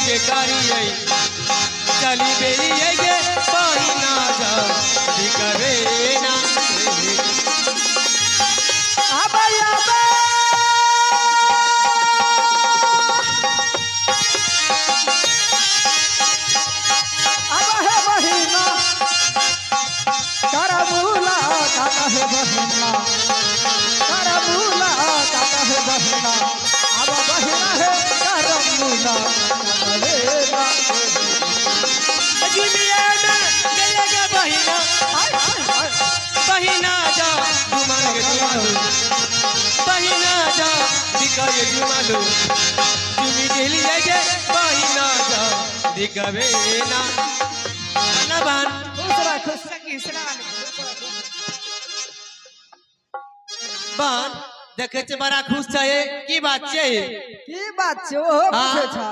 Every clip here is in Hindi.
बेकारी आई चली बेली ये पानी ना जा दिखवे ना बहिना जा दिखाए जुमालू तुम्हें के लिए जे बहिना जा दिखवे ना ना बान बान देखे छे बड़ा खुश छे की बात छे ओहो पूछे छा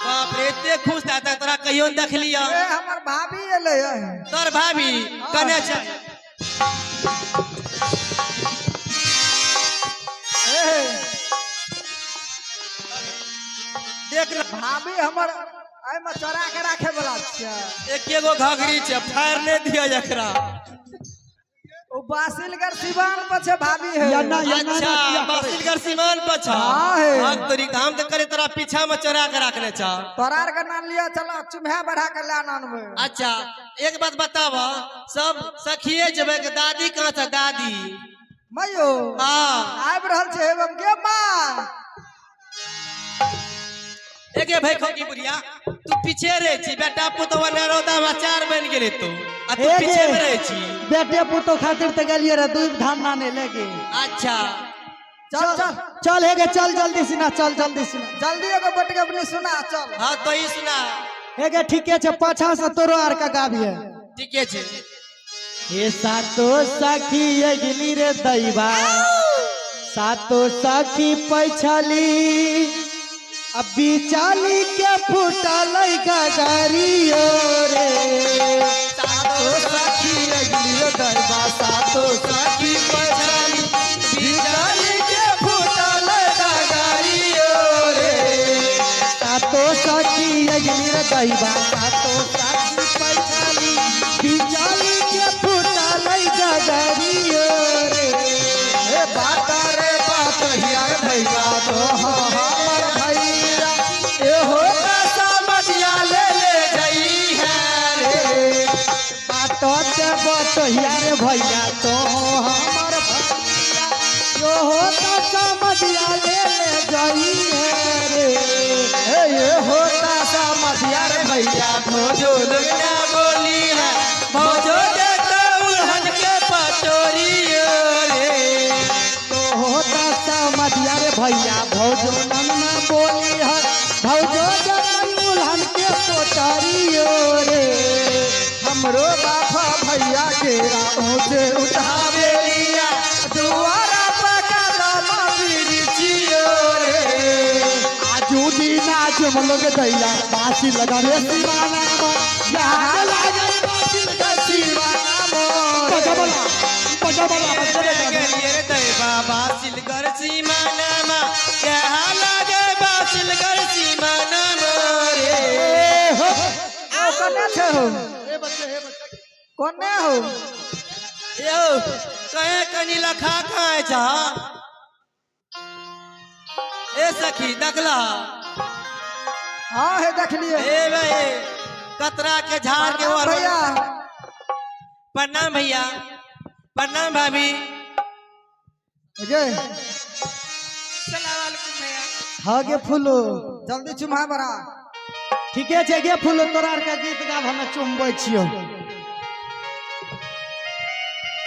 बाप रे इतने खुश था तोरा कहियो देख लिया ए हमर भाभी एले तोर भाभी कने छ देख भाभी हमर आई में चरा के रखे वाला छ एक एगो घघरी छ फायर ने दिया एकरा ओ बासिलगर सिवान पर छे भाभी है अच्छा बासिलगर सिवान पर छ हां है अब तोरी काम तो करे तोरा पीछा में चरा के रखने छ तोरार के नाम लिया चला चुम्हा बढ़ा के ला नानवे अच्छा एक बात बताव सब सखिए जबे के दादी कहां छ दादी मयो हां आब रहल छे हम के मां एके भाई खोकी बुढ़िया तू पीछे रहे छी बेटा पुतवा ने रोदा में चार बन गेले तू आ तू पीछे में रहे छी बेटे पुतो खातिर त गेलिए रे दूध धान नाने लेके अच्छा चल चल चल हेगे चल जल्दी सिना चल जल्दी सिना जल्दी एगो बटके अपनी सुना चल हां तो ही सुना हेगे ठीके छे पाछा से तोरो आर का गाबिए ठीके छे ए सातो सखी अगली रे दैबा सातो सखी पैछली अभी चाली के फुटल गगरियो रे सातो सखी अगली रे दैबा सातो सखी पैछली बिचाली के फुटल गगरियो रे सातो सखी अगली रे दैबा सातो सखी पैछली बिचाली के फुटल गगरियो रे ए बात रे बात हिया भैया तो हमर भैया ए हो समझिया ले जाई है रे बातो से बतहिया रे भैया तो हमर भैया जो हो तो समझिया ले जाई है रे ए होता समझिया रे भैया भोजो लगना बोली है भोजो देता उल्हन के पटोरियो रे तो होता समझिया रे भैया भौजो नन्ना बोली है भौजो जन उल्हन के पोटरियो रे हमरो बापा भैया के ऊंचे उठावे लिया दुआरा पकड़म बिरचियो रे आजू दीना जुम लोग दैया बासी लगा रे दीवाना यहाँ लागे बासी लगा दीवाना बजा बोला बजा बोला गलियर दैबा बासिलगर सीमानामा यहाँ लागे बासिलगर सीमानामा रे हो ओ कने छे हो कोने हो यो कहे कनी लखा कहाँ छा ए सखी दखला हां है देख लिए ए भाई कतरा के झाड़ के और भैया प्रणाम भैया प्रणाम भाभी जय सलाम वालेकुम भैया हागे फूलो जल्दी चुम्हा बड़ा ठीके छे गे फूलो तोरा के गीत गाब हम चुमबै छियो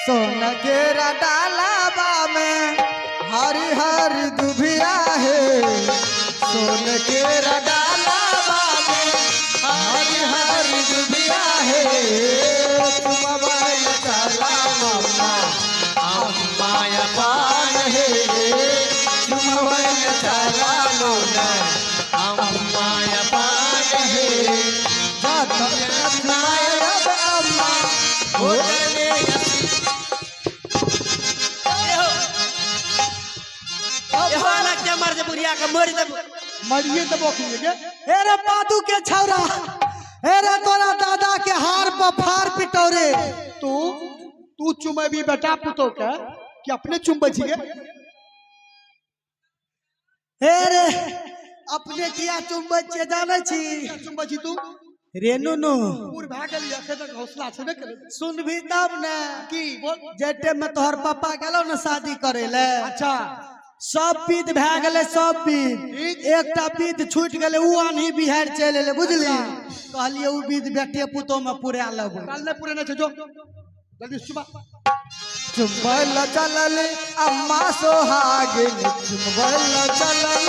सोन के डालाबा में हरी हरी दुभिया है सोन के डालाबा में हरी हरी दुभिया है तुम बाय चला मम्मा अम्मा या पान है तुम बाय चला लो ना अम्मा या पान है जात नाय अब अम्मा होतने ये वाला क्या मर जा बुढ़िया का मर जा मरिए तो बोखिए गे। ए रे पादू के छौरा, ए रे तोरा दादा के हार पर फार पिटौरे। तू चुमेबी बेटा पुतो के कि अपने चुम्बे छिए? हे रे अपने किया चुम्बे छे जाने छी? चुम्बे छी तू? रे नुनु पूर भाग गेली अखे तक हौसला छे ने करे। सुन भी तब ने की बोल? जेटे में तोहर पापा गेलो न शादी करे ले, अच्छा सब विध भए गेले, सब विध एकटा विध छूट गेले, उ आन्ही बिहार चल एले बुझली। कहलिए उ विध बेटे पुतो में पूरा लेबो। काल ने पूरे ने छे जो जल्दी चुमा। चुम्बल चलल अम्मा सोहागिन, चुम्बल चलल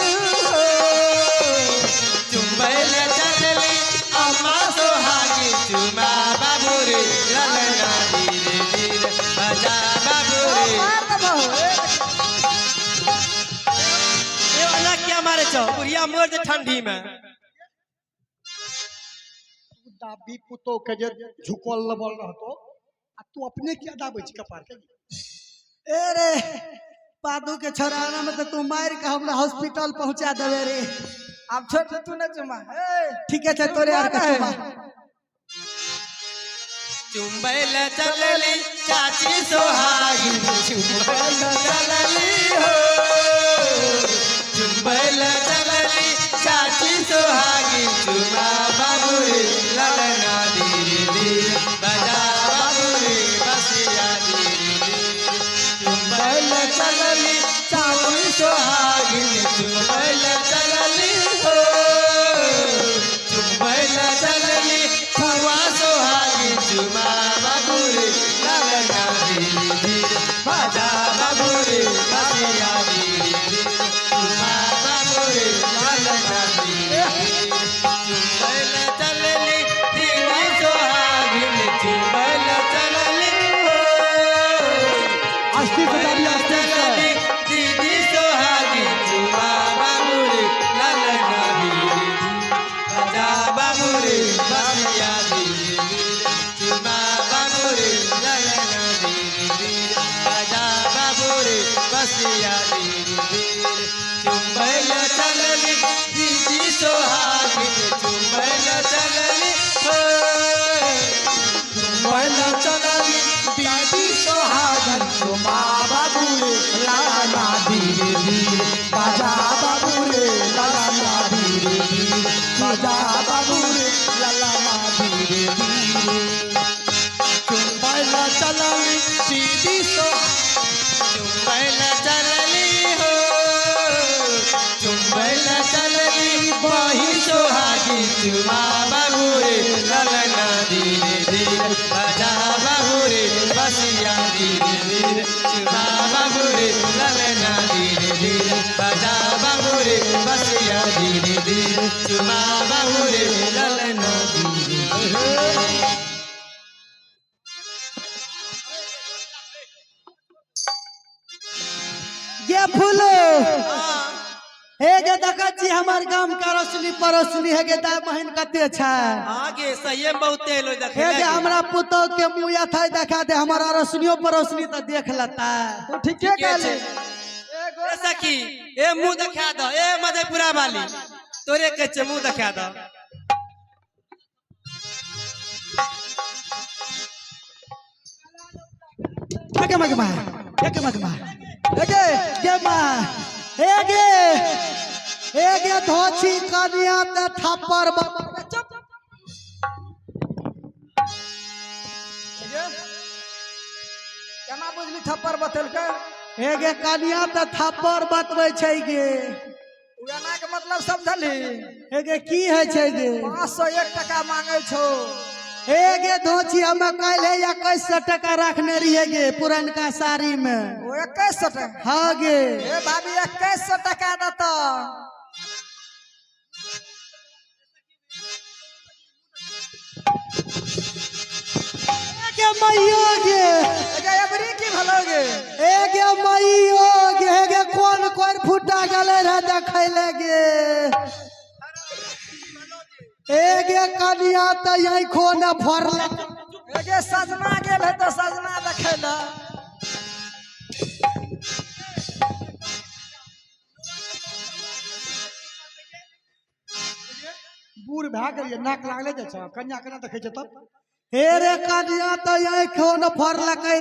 चुम्बल चलली अम्मा सोहागी चुमा बाबू रे ललना धीरे धीरे बजा बाबू रे। ये वाला क्या मारे छो बुढ़िया मोर दे ठंडी में। दाबी पुतो के जे झुकल न बोल रहतो आ तू अपने क्या दाबै छी कपार के? ए रे पादू के छोराना में तो तू मार के हमरा हॉस्पिटल पहुंचा देवे रे। अब छोड़ दे तू न चुमा। ठीक है तोरे यार का चुमा। चुम्बल चलली चाची सोहागी चुम्बल चलली हो। चुम्बल चलली चाची सोहागी चुमा बाबू रे ललना धीरे धीरे बजा बाबू रे बसिया धीरे धीरे। चुम्बल चलली चाची सोहागी चुम्बल चलली हो। चुम्बल चलली फुआ सोहागी चुमा बाबू रे ललना धीरे धीरे बजा बाबू रे बसिया धीरे धीरे। चुमा बाबू रे ललना धीरे धीरे। चुम्बल चलली दीदी सोहागिन चुम्बल चलली हो। आस्ते से दाबी, आस्ते से। चलली दीदी सोहागिन चुमा बाबू रे ललना धीरे धीरे बजा बाबू रे बसिया धीरे धीरे। चुमा बाबू रे ललना धीरे धीरे बजा बाबू रे बसिया धीरे धीरे। चुम्बल चलली दीदी सोहागिन चुम्बल चलली हो। चुम्बल चलली दीदी सोहागिन चुमा बाबू रे ललना धीरे धीरे बजा बाबू रे ललना धीरे धीरे बजा बाबू रे ललना धीरे धीरे। चुम्बल चलली दीदी चुम्बल चलली हो। चुम्बल चलली बही सोहागी चुमा बाबू रे ललना धीरे धीरे बजा बाबू रे बसिया धीरे धीरे। चुमा बाबू रे ललना धीरे धीरे बजा बाबू रे बसिया धीरे धीरे। चुमा बाबू रे ललना धीरे धीरे। ये फूलो हे गे देखा छी हमार गांव का रोशनी परोसनी है गे दाई बहन कते छै। आगे सही बहुते लो देखे हे गे हमरा पुतो के मुया था देखा दे हमारा रोशनियो परोसनी तो देख लेता। तू ठीके कहले। ए सखी ए मुंह दिखा दो ए मधेपुरा वाली तोरे के छ मुंह दिखा दो। के मग मार के मग मार गे गे मार हे गे धोची कनिया ते थप्पड़ चुप केना बुझली थप्पड़ बतेल के? हे गे कनिया ते थप्पड़ बतबै छै गे। उना के मतलब समझली? हे गे की है छै गे? 501 टका मांगे छौ। हे गे धोची हमें कहले 2100 टका रखने रहिए गे पुरनका साड़ी में। ओ 2100 टका? हाँ गे। हे भाभी 2100 टका देता। मैयो गे एबरी की भलो गे ए गे मैयो गे गे कोन कोन फुटा गले रे देखैले गे ए गे कनिया त यही खो न फरले ए गे सजना गेल है त सजना देखैला बूढ़ भए गेलियै नाक लागले जाइ छ कन्या केना देखै छै तब हे रे कन्या तऽ आँखो न फरलकै